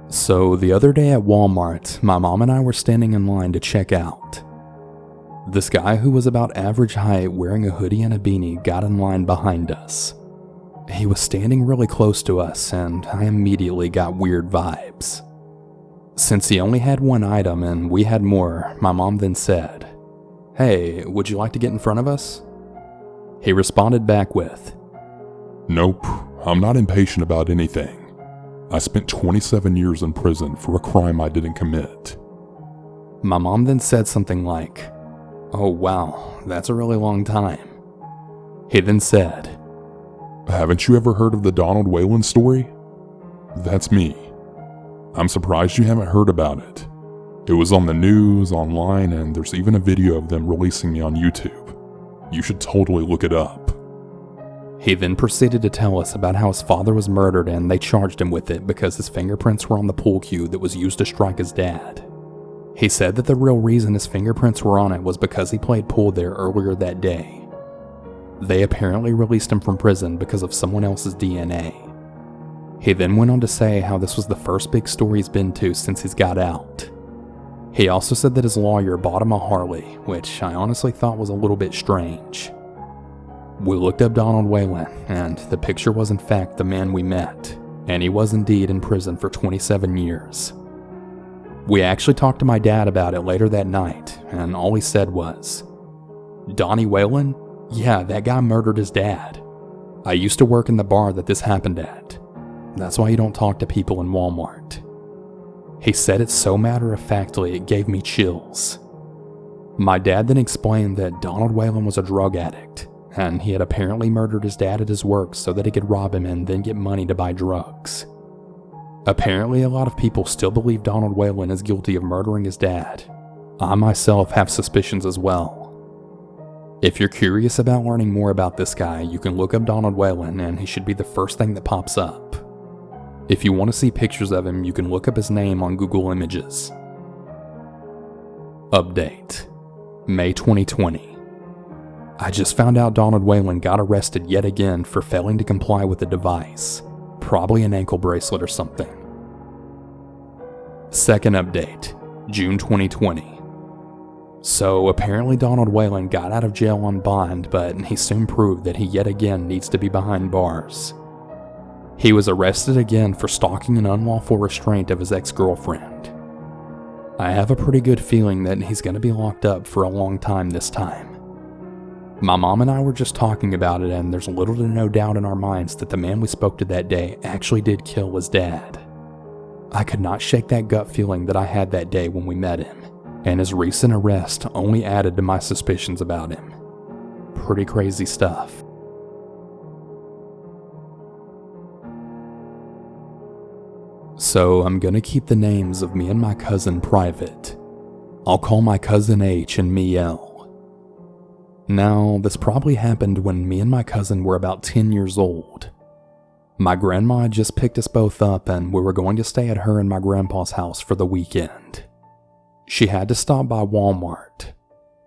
So the other day at Walmart, my mom and I were standing in line to check out. This guy who was about average height wearing a hoodie and a beanie got in line behind us. He was standing really close to us and I immediately got weird vibes. Since he only had one item and we had more, my mom then said, "Hey, would you like to get in front of us?" He responded back with, "Nope, I'm not impatient about anything. I spent 27 years in prison for a crime I didn't commit." My mom then said something like, "Oh wow, that's a really long time." He then said, "Haven't you ever heard of the Donald Whalen story? That's me. I'm surprised you haven't heard about it. It was on the news, online, and there's even a video of them releasing me on YouTube. You should totally look it up." He then proceeded to tell us about how his father was murdered and they charged him with it because his fingerprints were on the pool cue that was used to strike his dad. He said that the real reason his fingerprints were on it was because he played pool there earlier that day. They apparently released him from prison because of someone else's DNA. He then went on to say how this was the first big store he's been to since he's got out. He also said that his lawyer bought him a Harley, which I honestly thought was a little bit strange. We looked up Donald Whalen, and the picture was in fact the man we met, and he was indeed in prison for 27 years. We actually talked to my dad about it later that night, and all he said was, "Donnie Whalen? Yeah, that guy murdered his dad. I used to work in the bar that this happened at. That's why you don't talk to people in Walmart." He said it so matter-of-factly it gave me chills. My dad then explained that Donald Whalen was a drug addict, and he had apparently murdered his dad at his work so that he could rob him and then get money to buy drugs. Apparently a lot of people still believe Donald Whalen is guilty of murdering his dad. I myself have suspicions as well. If you're curious about learning more about this guy, you can look up Donald Whalen and he should be the first thing that pops up. If you want to see pictures of him, you can look up his name on Google Images. Update: May 2020. I just found out Donald Whalen got arrested yet again for failing to comply with a device, probably an ankle bracelet or something. Second update, June 2020. So apparently Donald Whalen got out of jail on bond, but he soon proved that he yet again needs to be behind bars. He was arrested again for stalking an unlawful restraint of his ex-girlfriend. I have a pretty good feeling that he's going to be locked up for a long time this time. My mom and I were just talking about it, and there's little to no doubt in our minds that the man we spoke to that day actually did kill his dad. I could not shake that gut feeling that I had that day when we met him, and his recent arrest only added to my suspicions about him. Pretty crazy stuff. So I'm gonna keep the names of me and my cousin private. I'll call my cousin H and me L. Now, this probably happened when me and my cousin were about 10 years old. My grandma had just picked us both up and we were going to stay at her and my grandpa's house for the weekend. She had to stop by Walmart.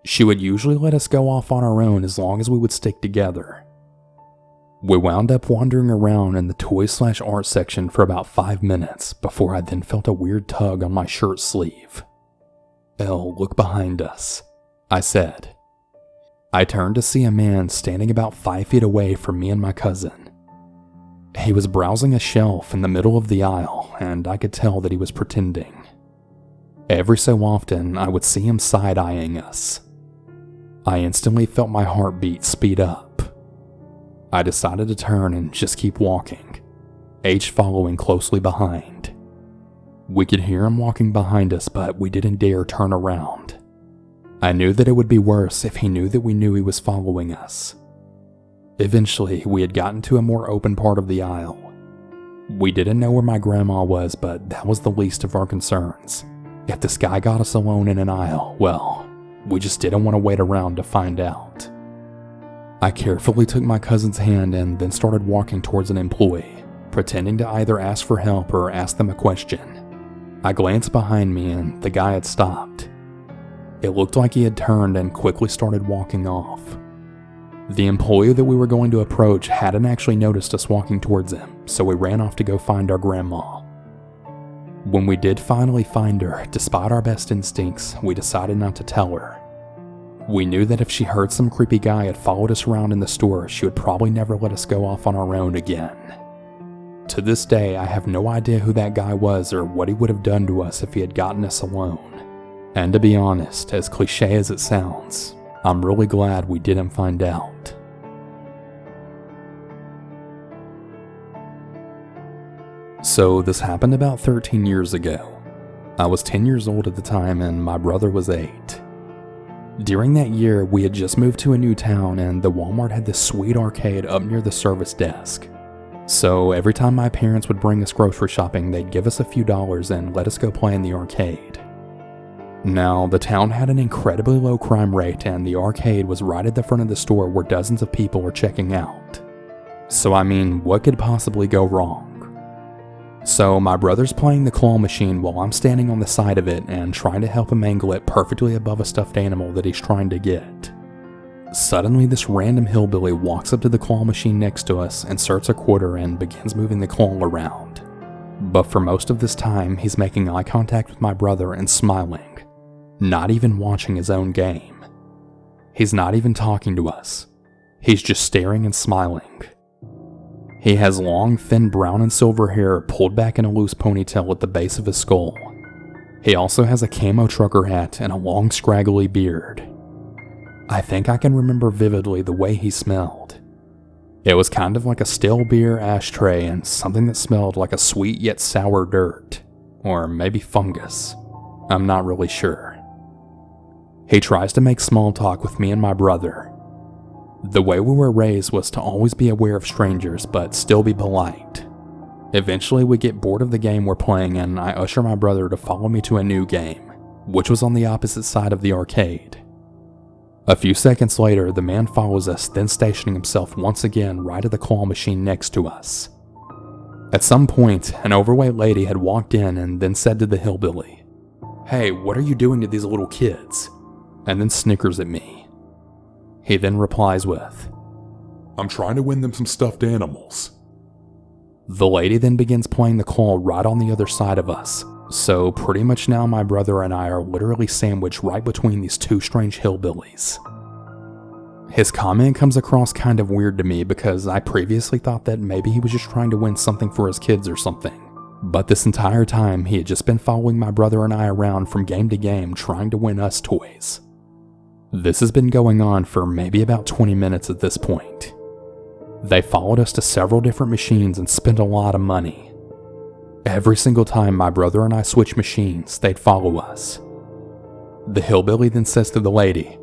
She would usually let us go off on our own as long as we would stick together. We wound up wandering around in the toy/art section for about 5 minutes before I then felt a weird tug on my shirt sleeve. "Elle, look behind us," I said. I turned to see a man standing about 5 feet away from me and my cousin. He was browsing a shelf in the middle of the aisle, and I could tell that he was pretending. Every so often, I would see him side-eyeing us. I instantly felt my heartbeat speed up. I decided to turn and just keep walking, H following closely behind. We could hear him walking behind us, but we didn't dare turn around. I knew that it would be worse if he knew that we knew he was following us. Eventually, we had gotten to a more open part of the aisle. We didn't know where my grandma was, but that was the least of our concerns. If this guy got us alone in an aisle, well, we just didn't want to wait around to find out. I carefully took my cousin's hand and then started walking towards an employee, pretending to either ask for help or ask them a question. I glanced behind me and the guy had stopped. It looked like he had turned and quickly started walking off. The employee that we were going to approach hadn't actually noticed us walking towards him, so we ran off to go find our grandma. When we did finally find her, despite our best instincts, we decided not to tell her. We knew that if she heard some creepy guy had followed us around in the store, she would probably never let us go off on our own again. To this day, I have no idea who that guy was or what he would have done to us if he had gotten us alone. And to be honest, as cliche as it sounds, I'm really glad we didn't find out. So this happened about 13 years ago. I was 10 years old at the time and my brother was 8. During that year, we had just moved to a new town and the Walmart had this sweet arcade up near the service desk. So every time my parents would bring us grocery shopping, they'd give us a few dollars and let us go play in the arcade. Now, the town had an incredibly low crime rate and the arcade was right at the front of the store where dozens of people were checking out. So I mean, what could possibly go wrong? So my brother's playing the claw machine while I'm standing on the side of it and trying to help him angle it perfectly above a stuffed animal that he's trying to get. Suddenly this random hillbilly walks up to the claw machine next to us, inserts a quarter and begins moving the claw around. But for most of this time, he's making eye contact with my brother and smiling, not even watching his own game. He's not even talking to us. He's just staring and smiling. He has long, thin brown and silver hair pulled back in a loose ponytail at the base of his skull. He also has a camo trucker hat and a long, scraggly beard. I think I can remember vividly the way he smelled. It was kind of like a stale beer ashtray and something that smelled like a sweet yet sour dirt, or maybe fungus. I'm not really sure. He tries to make small talk with me and my brother. The way we were raised was to always be aware of strangers, but still be polite. Eventually we get bored of the game we're playing and I usher my brother to follow me to a new game, which was on the opposite side of the arcade. A few seconds later, the man follows us, then stationing himself once again right at the claw machine next to us. At some point, an overweight lady had walked in and then said to the hillbilly, "Hey, what are you doing to these little kids?" and then snickers at me. He then replies with, "I'm trying to win them some stuffed animals." The lady then begins playing the claw right on the other side of us, so pretty much now my brother and I are literally sandwiched right between these two strange hillbillies. His comment comes across kind of weird to me because I previously thought that maybe he was just trying to win something for his kids or something. But this entire time he had just been following my brother and I around from game to game trying to win us toys. This has been going on for maybe about 20 minutes at this point. They followed us to several different machines and spent a lot of money. Every single time my brother and I switched machines, they'd follow us. The hillbilly then says to the lady,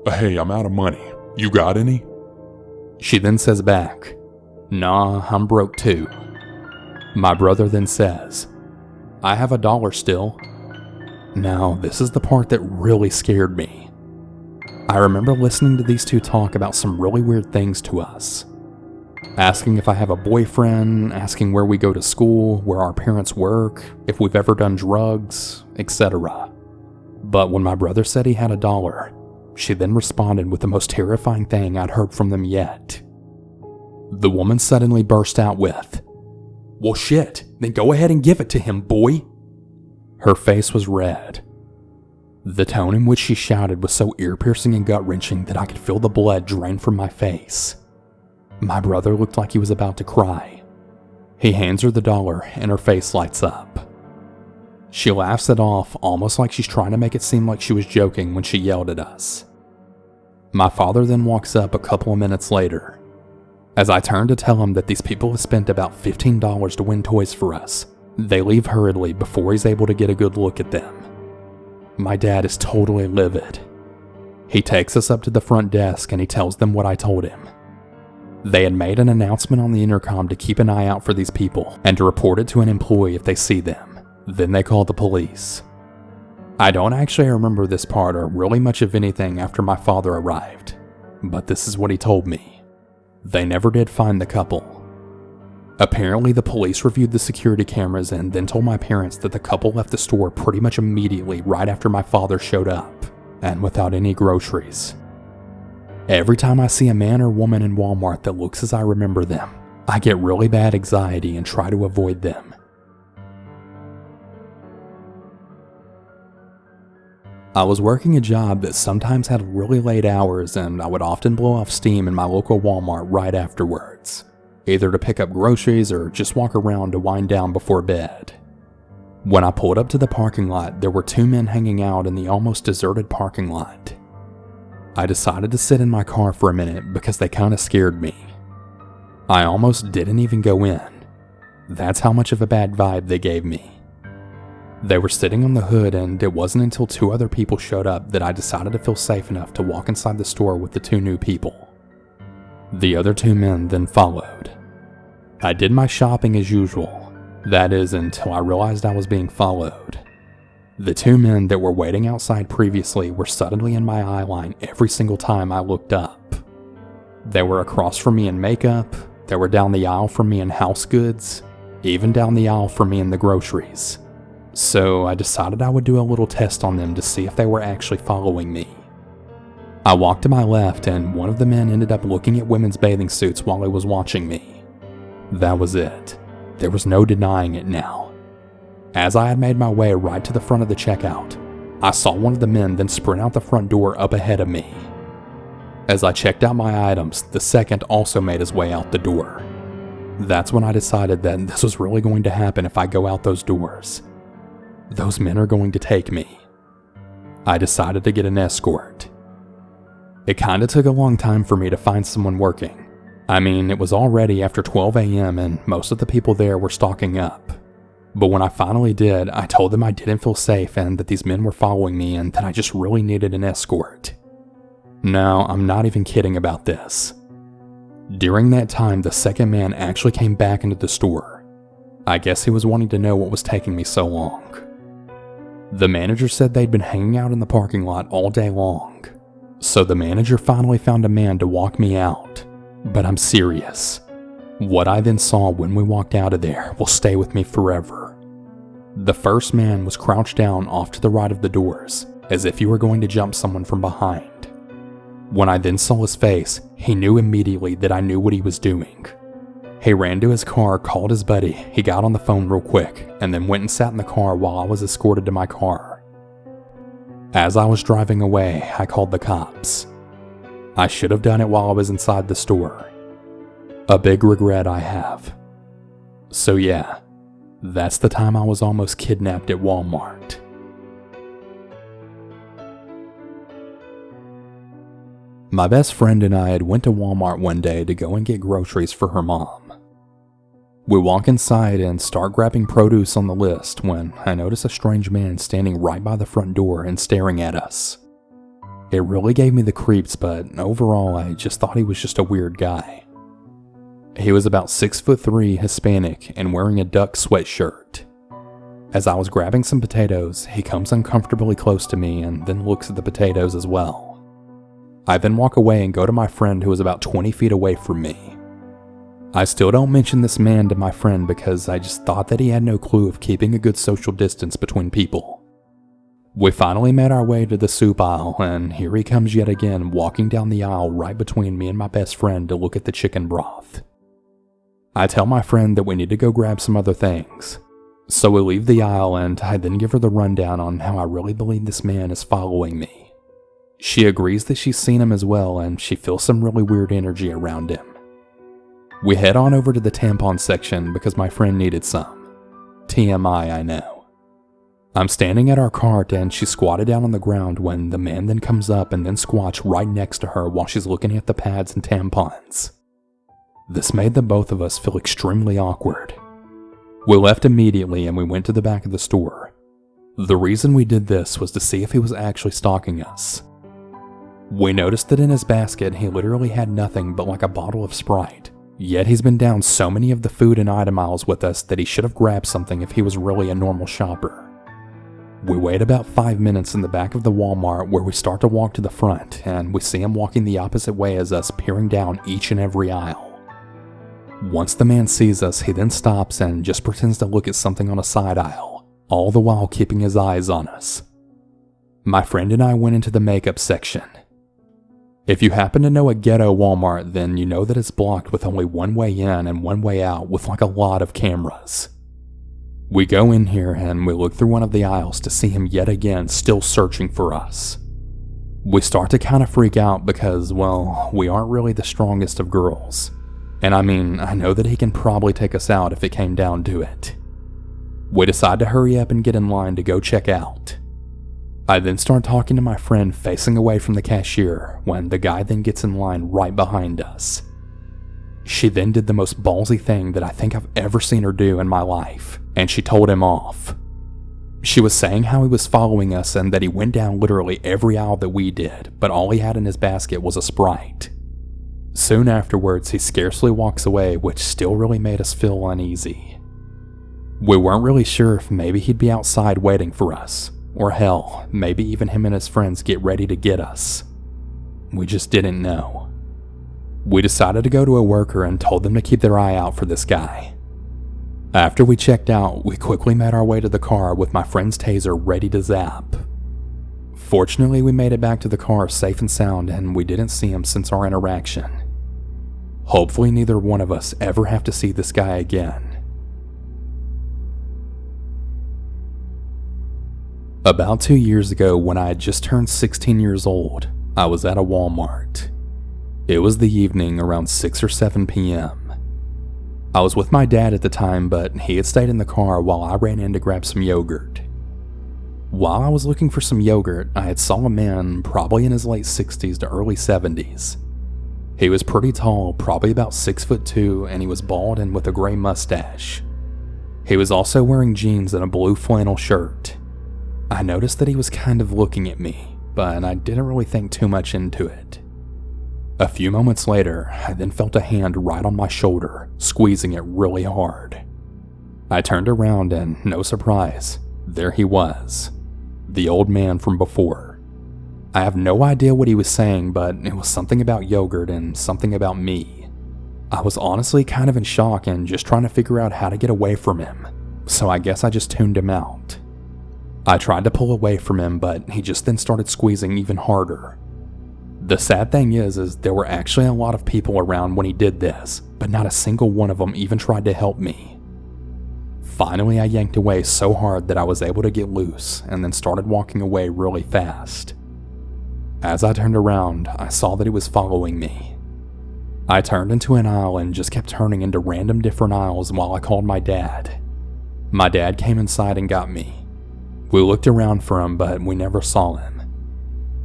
"Hey, I'm out of money. You got any?" She then says back, "Nah, I'm broke too." My brother then says, "I have $1 still." Now, this is the part that really scared me. I remember listening to these two talk about some really weird things to us. Asking if I have a boyfriend, asking where we go to school, where our parents work, if we've ever done drugs, etc. But when my brother said he had $1, she then responded with the most terrifying thing I'd heard from them yet. The woman suddenly burst out with, "Well shit, then go ahead and give it to him, boy." Her face was red. The tone in which she shouted was so ear-piercing and gut-wrenching that I could feel the blood drain from my face. My brother looked like he was about to cry. He hands her the $1 and her face lights up. She laughs it off, almost like she's trying to make it seem like she was joking when she yelled at us. My father then walks up a couple of minutes later. As I turn to tell him that these people have spent about $15 to win toys for us, they leave hurriedly before he's able to get a good look at them. My dad is totally livid. He takes us up to the front desk and he tells them what I told him. They had made an announcement on the intercom to keep an eye out for these people and to report it to an employee if they see them. Then they called the police. I don't actually remember this part or really much of anything after my father arrived, but this is what he told me. They never did find the couple. Apparently, the police reviewed the security cameras and then told my parents that the couple left the store pretty much immediately right after my father showed up, and without any groceries. Every time I see a man or woman in Walmart that looks as I remember them, I get really bad anxiety and try to avoid them. I was working a job that sometimes had really late hours, and I would often blow off steam in my local Walmart right afterwards, either to pick up groceries or just walk around to wind down before bed. When I pulled up to the parking lot, there were 2 men hanging out in the almost deserted parking lot. I decided to sit in my car for a minute because they kind of scared me. I almost didn't even go in. That's how much of a bad vibe they gave me. They were sitting on the hood, and it wasn't until 2 other people showed up that I decided to feel safe enough to walk inside the store with the 2 new people. The other 2 men then followed. I did my shopping as usual, that is until I realized I was being followed. The 2 men that were waiting outside previously were suddenly in my eye line every single time I looked up. They were across from me in makeup, they were down the aisle from me in house goods, even down the aisle from me in the groceries. So I decided I would do a little test on them to see if they were actually following me. I walked to my left, and one of the men ended up looking at women's bathing suits while he was watching me. That was it. There was no denying it now. As I had made my way right to the front of the checkout, I saw one of the men then sprint out the front door up ahead of me. As I checked out my items, the second also made his way out the door. That's when I decided that this was really going to happen if I go out those doors. Those men are going to take me. I decided to get an escort. It kinda took a long time for me to find someone working. I mean, it was already after 12 a.m. and most of the people there were stocking up. But when I finally did, I told them I didn't feel safe and that these men were following me and that I just really needed an escort. No, I'm not even kidding about this. During that time, the second man actually came back into the store. I guess he was wanting to know what was taking me so long. The manager said they'd been hanging out in the parking lot all day long. So the manager finally found a man to walk me out. But I'm serious. What I then saw when we walked out of there will stay with me forever. The first man was crouched down off to the right of the doors, as if he were going to jump someone from behind. When I then saw his face, he knew immediately that I knew what he was doing. He ran to his car, called his buddy, he got on the phone real quick, and then went and sat in the car while I was escorted to my car. As I was driving away, I called the cops. I should have done it while I was inside the store. A big regret I have. So yeah, that's the time I was almost kidnapped at Walmart. My best friend and I had went to Walmart one day to go and get groceries for her mom. We walk inside and start grabbing produce on the list when I notice a strange man standing right by the front door and staring at us. It really gave me the creeps, but overall I just thought he was just a weird guy. He was about 6'3", Hispanic, and wearing a duck sweatshirt. As I was grabbing some potatoes, he comes uncomfortably close to me and then looks at the potatoes as well. I then walk away and go to my friend who is about 20 feet away from me. I still don't mention this man to my friend because I just thought that he had no clue of keeping a good social distance between people. We finally made our way to the soup aisle, and here he comes yet again walking down the aisle right between me and my best friend to look at the chicken broth. I tell my friend that we need to go grab some other things. So we leave the aisle and I then give her the rundown on how I really believe this man is following me. She agrees that she's seen him as well and she feels some really weird energy around him. We head on over to the tampon section because my friend needed some. TMI, I know. I'm standing at our cart and she's squatted down on the ground when the man then comes up and then squats right next to her while she's looking at the pads and tampons. This made the both of us feel extremely awkward. We left immediately and we went to the back of the store. The reason we did this was to see if he was actually stalking us. We noticed that in his basket he literally had nothing but like a bottle of Sprite. Yet he's been down so many of the food and item aisles with us that he should have grabbed something if he was really a normal shopper. We wait about 5 minutes in the back of the Walmart where we start to walk to the front and we see him walking the opposite way as us, peering down each and every aisle. Once the man sees us, he then stops and just pretends to look at something on a side aisle, all the while keeping his eyes on us. My friend and I went into the makeup section. If you happen to know a ghetto Walmart, then you know that it's blocked with only one way in and one way out with like a lot of cameras. We go in here and we look through one of the aisles to see him yet again still searching for us. We start to kind of freak out because, well, we aren't really the strongest of girls. And I mean, I know that he can probably take us out if it came down to it. We decide to hurry up and get in line to go check out. I then start talking to my friend facing away from the cashier when the guy then gets in line right behind us. She then did the most ballsy thing that I think I've ever seen her do in my life, and she told him off. She was saying how he was following us and that he went down literally every aisle that we did, but all he had in his basket was a Sprite. Soon afterwards, he scarcely walks away, which still really made us feel uneasy. We weren't really sure if maybe he'd be outside waiting for us, or hell, maybe even him and his friends get ready to get us. We just didn't know. We decided to go to a worker and told them to keep their eye out for this guy. After we checked out, we quickly made our way to the car with my friend's taser ready to zap. Fortunately, we made it back to the car safe and sound, and we didn't see him since our interaction. Hopefully neither one of us ever have to see this guy again. About 2 years ago, when I had just turned 16 years old, I was at a Walmart. It was the evening around 6 or 7 p.m. I was with my dad at the time, but he had stayed in the car while I ran in to grab some yogurt. While I was looking for some yogurt, I had saw a man probably in his late 60s to early 70s. He was pretty tall, probably about 6'2", and he was bald and with a gray mustache. He was also wearing jeans and a blue flannel shirt. I noticed that he was kind of looking at me, but I didn't really think too much into it. A few moments later, I then felt a hand right on my shoulder, squeezing it really hard. I turned around and, no surprise, there he was. The old man from before. I have no idea what he was saying, but it was something about yogurt and something about me. I was honestly kind of in shock and just trying to figure out how to get away from him, so I guess I just tuned him out. I tried to pull away from him, but he just then started squeezing even harder. The sad thing is there were actually a lot of people around when he did this, but not a single one of them even tried to help me. Finally, I yanked away so hard that I was able to get loose and then started walking away really fast. As I turned around, I saw that he was following me. I turned into an aisle and just kept turning into random different aisles while I called my dad. My dad came inside and got me. We looked around for him, but we never saw him.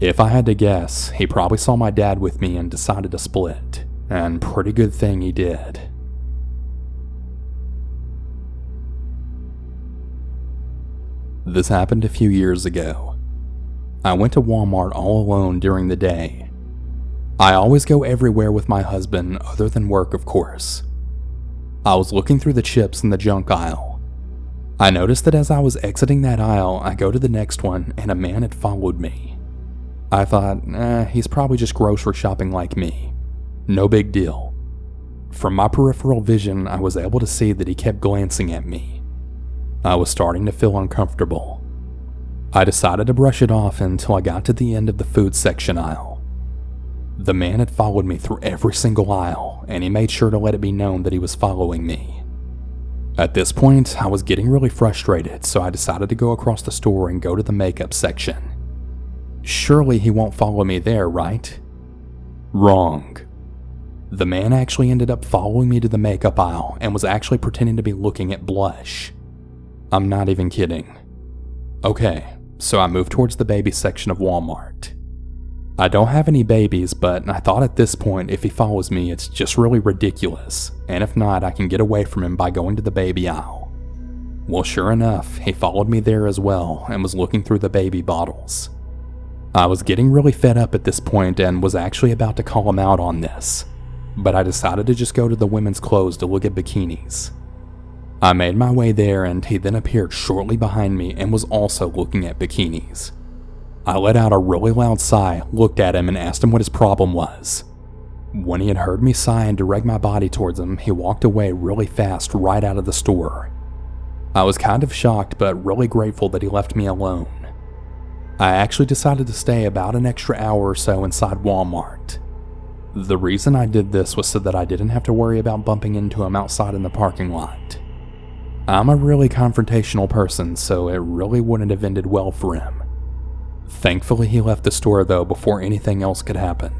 If I had to guess, he probably saw my dad with me and decided to split, and pretty good thing he did. This happened a few years ago. I went to Walmart all alone during the day. I always go everywhere with my husband, other than work, of course. I was looking through the chips in the junk aisle. I noticed that as I was exiting that aisle, I go to the next one and a man had followed me. I thought, he's probably just grocery shopping like me. No big deal. From my peripheral vision, I was able to see that he kept glancing at me. I was starting to feel uncomfortable. I decided to brush it off until I got to the end of the food section aisle. The man had followed me through every single aisle, and he made sure to let it be known that he was following me. At this point, I was getting really frustrated, so I decided to go across the store and go to the makeup section. Surely he won't follow me there, right? Wrong. The man actually ended up following me to the makeup aisle and was actually pretending to be looking at blush. I'm not even kidding. Okay, so I moved towards the baby section of Walmart. I don't have any babies, but I thought at this point if he follows me it's just really ridiculous, and if not I can get away from him by going to the baby aisle. Well, sure enough, he followed me there as well and was looking through the baby bottles. I was getting really fed up at this point and was actually about to call him out on this, but I decided to just go to the women's clothes to look at bikinis. I made my way there and he then appeared shortly behind me and was also looking at bikinis. I let out a really loud sigh, looked at him and asked him what his problem was. When he had heard me sigh and direct my body towards him, he walked away really fast right out of the store. I was kind of shocked but really grateful that he left me alone. I actually decided to stay about an extra hour or so inside Walmart. The reason I did this was so that I didn't have to worry about bumping into him outside in the parking lot. I'm a really confrontational person, so it really wouldn't have ended well for him. Thankfully, he left the store though before anything else could happen.